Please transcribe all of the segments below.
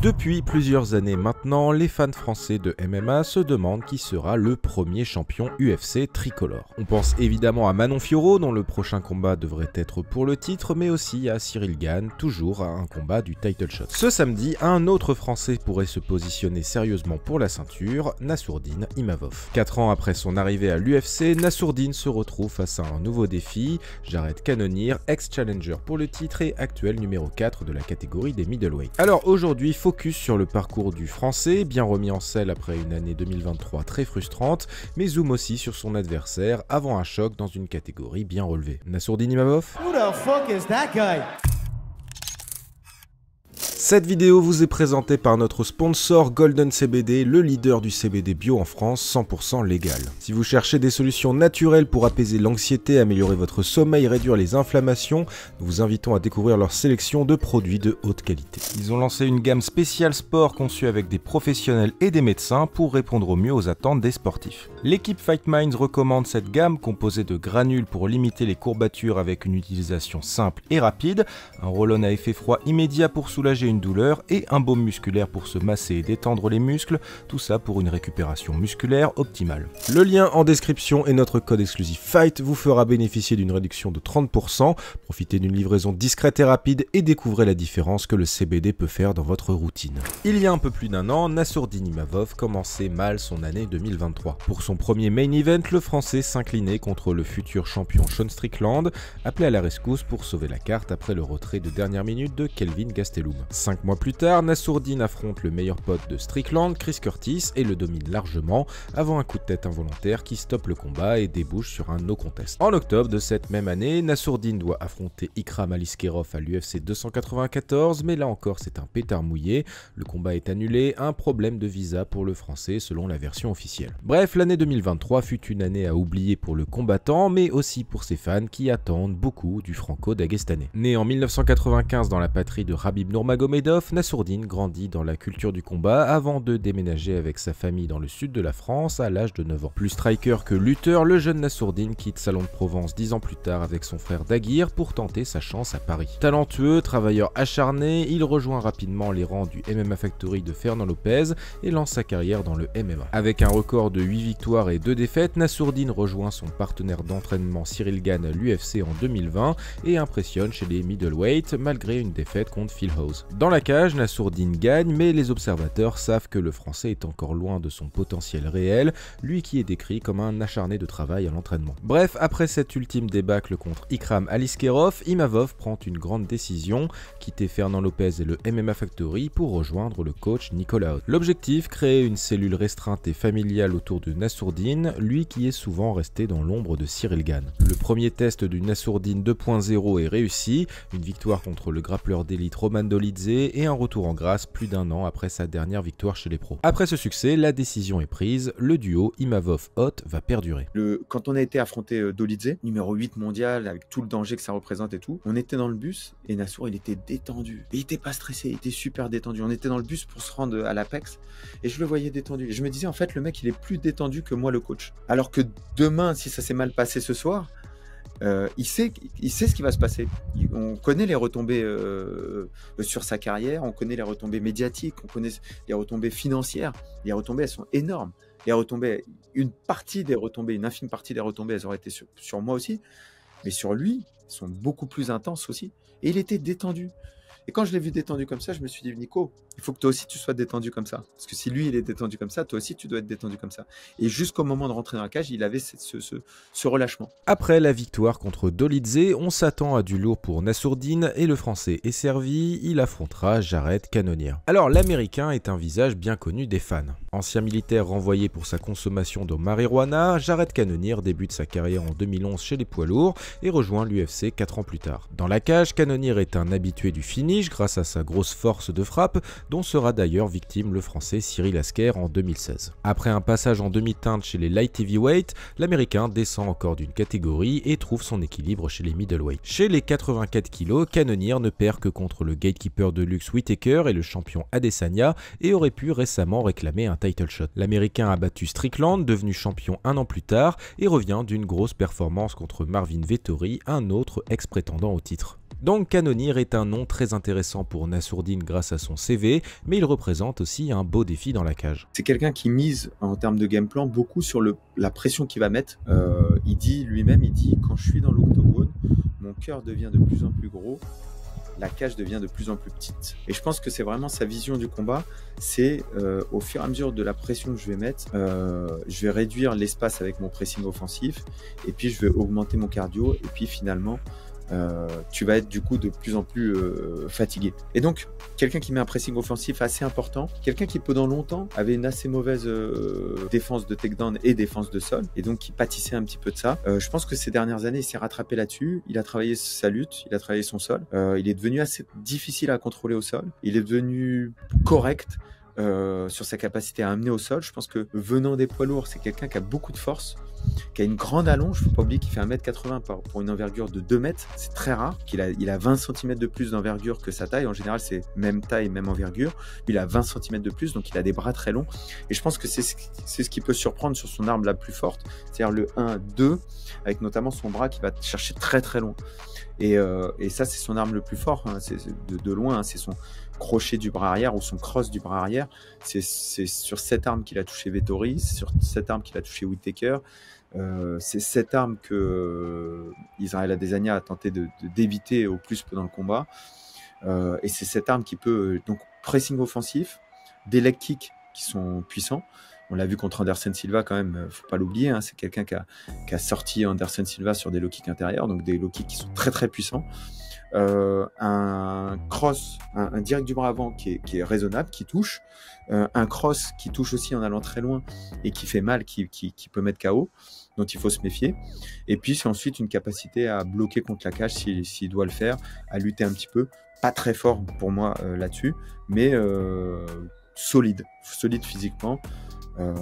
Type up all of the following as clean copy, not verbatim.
Depuis plusieurs années maintenant, les fans français de MMA se demandent qui sera le premier champion UFC tricolore. On pense évidemment à Manon Fiorot, dont le prochain combat devrait être pour le titre, mais aussi à Cyril Gane, toujours à un combat du title shot. Ce samedi, un autre Français pourrait se positionner sérieusement pour la ceinture, Nassourdine Imavov. 4 ans après son arrivée à l'UFC, Nassourdine se retrouve face à un nouveau défi, Jared Cannonier, ex-challenger pour le titre et actuel numéro 4 de la catégorie des middleweight. Alors aujourd'hui, focus sur le parcours du Français, bien remis en selle après une année 2023 très frustrante, mais zoom aussi sur son adversaire avant un choc dans une catégorie bien relevée. Nassourdine Imavov. Who the fuck is that guy? Cette vidéo vous est présentée par notre sponsor Golden CBD, le leader du CBD bio en France, 100% légal. Si vous cherchez des solutions naturelles pour apaiser l'anxiété, améliorer votre sommeil, réduire les inflammations, nous vous invitons à découvrir leur sélection de produits de haute qualité. Ils ont lancé une gamme spéciale sport conçue avec des professionnels et des médecins pour répondre au mieux aux attentes des sportifs. L'équipe Fight Minds recommande cette gamme composée de granules pour limiter les courbatures avec une utilisation simple et rapide, un roll-on à effet froid immédiat pour soulager une douleur et un baume musculaire pour se masser et détendre les muscles, tout ça pour une récupération musculaire optimale. Le lien en description et notre code exclusif FIGHT vous fera bénéficier d'une réduction de 30%, profitez d'une livraison discrète et rapide et découvrez la différence que le CBD peut faire dans votre routine. Il y a un peu plus d'un an, Nassourdine Imavov commençait mal son année 2023. Pour son premier main event, le Français s'inclinait contre le futur champion Sean Strickland, appelé à la rescousse pour sauver la carte après le retrait de dernière minute de Kelvin Gastelum. 5 mois plus tard, Nassourdine affronte le meilleur pote de Strickland, Chris Curtis, et le domine largement avant un coup de tête involontaire qui stoppe le combat et débouche sur un no contest. En octobre de cette même année, Nassourdine doit affronter Ikram Aliskerov à l'UFC 294, mais là encore c'est un pétard mouillé, le combat est annulé, un problème de visa pour le Français selon la version officielle. Bref, l'année 2023 fut une année à oublier pour le combattant, mais aussi pour ses fans qui attendent beaucoup du franco-dagestanais. Né en 1995 dans la patrie de Khabib Nurmagomedov, Nassourdine grandit dans la culture du combat avant de déménager avec sa famille dans le sud de la France à l'âge de 9 ans. Plus striker que lutteur, le jeune Nassourdine quitte Salon de Provence 10 ans plus tard avec son frère Daguir pour tenter sa chance à Paris. Talentueux, travailleur acharné, il rejoint rapidement les rangs du MMA Factory de Fernand Lopez et lance sa carrière dans le MMA. Avec un record de 8 victoires et 2 défaites, Nassourdine rejoint son partenaire d'entraînement Cyril Gane à l'UFC en 2020 et impressionne chez les middleweight malgré une défaite contre Phil Hawes. Dans la cage, Nassourdine gagne, mais les observateurs savent que le Français est encore loin de son potentiel réel, lui qui est décrit comme un acharné de travail à l'entraînement. Bref, après cette ultime débâcle contre Ikram Aliskerov, Imavov prend une grande décision, quitter Fernand Lopez et le MMA Factory pour rejoindre le coach Nicolas Haute. L'objectif, créer une cellule restreinte et familiale autour de Nassourdine, lui qui est souvent resté dans l'ombre de Cyril Gane. Le premier test du Nassourdine 2.0 est réussi, une victoire contre le grappleur d'élite Roman Dolidze et un retour en grâce plus d'un an après sa dernière victoire chez les pros. Après ce succès, la décision est prise, le duo Imavov-Hoth va perdurer. Quand on a été affronté Dolidze, numéro 8 mondial, avec tout le danger que ça représente et tout, on était dans le bus et Nassour il était détendu. Il était pas stressé, il était super détendu. On était dans le bus pour se rendre à l'Apex et je le voyais détendu. Et je me disais en fait le mec il est plus détendu que moi le coach. Alors que demain, si ça s'est mal passé ce soir, il sait ce qui va se passer. On connaît les retombées sur sa carrière, on connaît les retombées médiatiques, on connaît les retombées financières. Les retombées, elles sont énormes. Les retombées, une infime partie des retombées, elles auraient été sur moi aussi, mais sur lui, elles sont beaucoup plus intenses aussi. Et il était détendu. Et quand je l'ai vu détendu comme ça, je me suis dit, Nico, il faut que toi aussi tu sois détendu comme ça. Parce que si lui, il est détendu comme ça, toi aussi, tu dois être détendu comme ça. Et jusqu'au moment de rentrer dans la cage, il avait ce relâchement. Après la victoire contre Dolidze, on s'attend à du lourd pour Nassourdine et le Français est servi, il affrontera Jared Cannonier. Alors l'Américain est un visage bien connu des fans. Ancien militaire renvoyé pour sa consommation de marijuana, Jared Cannonier débute sa carrière en 2011 chez les poids lourds et rejoint l'UFC 4 ans plus tard. Dans la cage, Cannonier est un habitué du finish grâce à sa grosse force de frappe, dont sera d'ailleurs victime le Français Cyril Asker en 2016. Après un passage en demi-teinte chez les light heavyweight, l'Américain descend encore d'une catégorie et trouve son équilibre chez les middleweight. Chez les 84 kg, Cannonier ne perd que contre le gatekeeper de luxe Whittaker et le champion Adesanya et aurait pu récemment réclamer un title shot. L'Américain a battu Strickland, devenu champion un an plus tard, et revient d'une grosse performance contre Marvin Vettori, un autre ex-prétendant au titre. Donc Cannonier est un nom très intéressant pour Nassourdine grâce à son CV, mais il représente aussi un beau défi dans la cage. C'est quelqu'un qui mise en termes de game plan beaucoup sur la pression qu'il va mettre. Il dit lui-même, quand je suis dans l'octogone, mon cœur devient de plus en plus gros, la cage devient de plus en plus petite. Et je pense que c'est vraiment sa vision du combat, c'est au fur et à mesure de la pression que je vais mettre, je vais réduire l'espace avec mon pressing offensif, et puis je vais augmenter mon cardio, et puis finalement, tu vas être du coup de plus en plus fatigué. Et donc, quelqu'un qui met un pressing offensif assez important, quelqu'un qui pendant longtemps avait une assez mauvaise défense de takedown et défense de sol, et donc qui pâtissait un petit peu de ça. Je pense que ces dernières années, il s'est rattrapé là-dessus. Il a travaillé sa lutte, il a travaillé son sol. Il est devenu assez difficile à contrôler au sol. Il est devenu correct sur sa capacité à amener au sol. Je pense que venant des poids lourds, c'est quelqu'un qui a beaucoup de force, qui a une grande allonge. Il ne faut pas oublier qu'il fait 1m80 pour une envergure de 2 mètres. C'est très rare. Il a 20 cm de plus d'envergure que sa taille. En général, c'est même taille, même envergure. Lui, il a 20 cm de plus, donc il a des bras très longs. Et je pense que c'est ce qui peut surprendre sur son arme la plus forte, c'est-à-dire le 1-2, avec notamment son bras qui va chercher très très loin. Et ça, c'est son arme le plus fort, hein. C'est de loin, hein. C'est son crochet du bras arrière ou son cross du bras arrière. C'est sur cette arme qu'il a touché Vettori, c'est sur cette arme qu'il a touché Whittaker. C'est cette arme que Israel Adesanya a tenté d'éviter au plus pendant le combat. Et c'est cette arme qui peut, donc, pressing offensif, des leg kicks qui sont puissants. On l'a vu contre Anderson Silva quand même, faut pas l'oublier, hein, c'est quelqu'un qui a sorti Anderson Silva sur des low kicks intérieurs, donc des low kicks qui sont très très puissants. Un cross, un direct du bras avant qui est raisonnable, qui touche. Un cross qui touche aussi en allant très loin et qui fait mal, qui peut mettre KO, dont il faut se méfier. Et puis c'est ensuite une capacité à bloquer contre la cage s'il doit le faire, à lutter un petit peu. Pas très fort pour moi là-dessus, mais solide physiquement.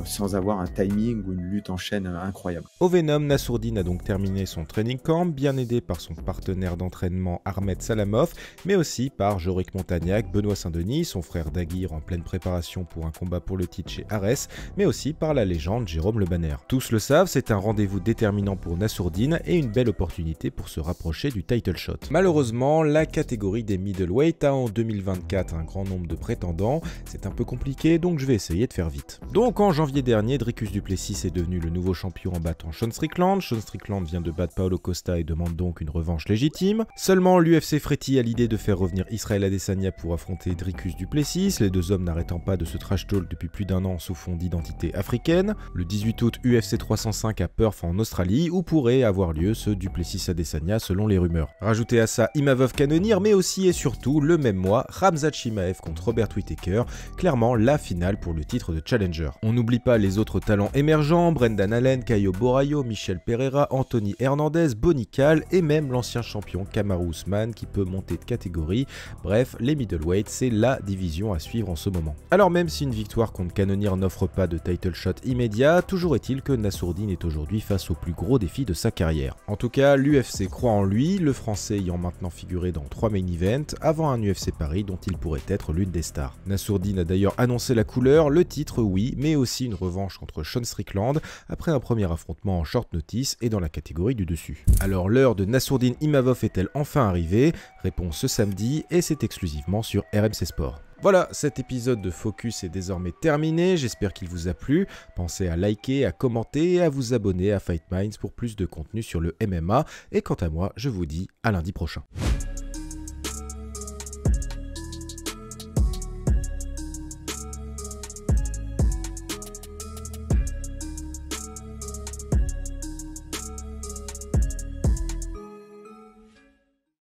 Sans avoir un timing ou une lutte en chaîne incroyable. Au Venom, Nassourdine a donc terminé son training camp, bien aidé par son partenaire d'entraînement Ahmed Salamov, mais aussi par Jorik Montagnac, Benoît Saint-Denis, son frère Daguirre en pleine préparation pour un combat pour le titre chez Ares, mais aussi par la légende Jérôme Le Banner. Tous le savent, c'est un rendez-vous déterminant pour Nassourdine et une belle opportunité pour se rapprocher du title shot. Malheureusement, la catégorie des middleweight a en 2024 un grand nombre de prétendants, c'est un peu compliqué donc je vais essayer de faire vite. Donc en janvier dernier, Dricus du Plessis est devenu le nouveau champion en battant Sean Strickland. Sean Strickland vient de battre Paulo Costa et demande donc une revanche légitime. Seulement, l'UFC frétille a l'idée de faire revenir Israel Adesanya pour affronter Dricus du Plessis, les deux hommes n'arrêtant pas de se trash talk depuis plus d'un an sous fond d'identité africaine. Le 18 août, UFC 305 à Perth en Australie, où pourrait avoir lieu ce du Plessis Adesanya selon les rumeurs. Rajoutez à ça Imavov Cannonier, mais aussi et surtout, le même mois, Khamzat Chimaev contre Robert Whittaker, clairement la finale pour le titre de Challenger. On n'oublie pas les autres talents émergents, Brendan Allen, Caio Borraio, Michel Pereira, Anthony Hernandez, Bonical et même l'ancien champion Kamaru Usman qui peut monter de catégorie. Bref, les middleweight, c'est la division à suivre en ce moment. Alors même si une victoire contre Cannonier n'offre pas de title shot immédiat, toujours est-il que Nassourdine est aujourd'hui face au plus gros défi de sa carrière. En tout cas, l'UFC croit en lui, le français ayant maintenant figuré dans 3 main events avant un UFC Paris dont il pourrait être l'une des stars. Nassourdine a d'ailleurs annoncé la couleur, le titre oui, mais aussi une revanche contre Sean Strickland après un premier affrontement en short notice et dans la catégorie du dessus. Alors l'heure de Nassourdine Imavov est-elle enfin arrivée? Réponse ce samedi et c'est exclusivement sur RMC Sport. Voilà, cet épisode de Focus est désormais terminé, j'espère qu'il vous a plu. Pensez à liker, à commenter et à vous abonner à Fight Minds pour plus de contenu sur le MMA. Et quant à moi, je vous dis à lundi prochain.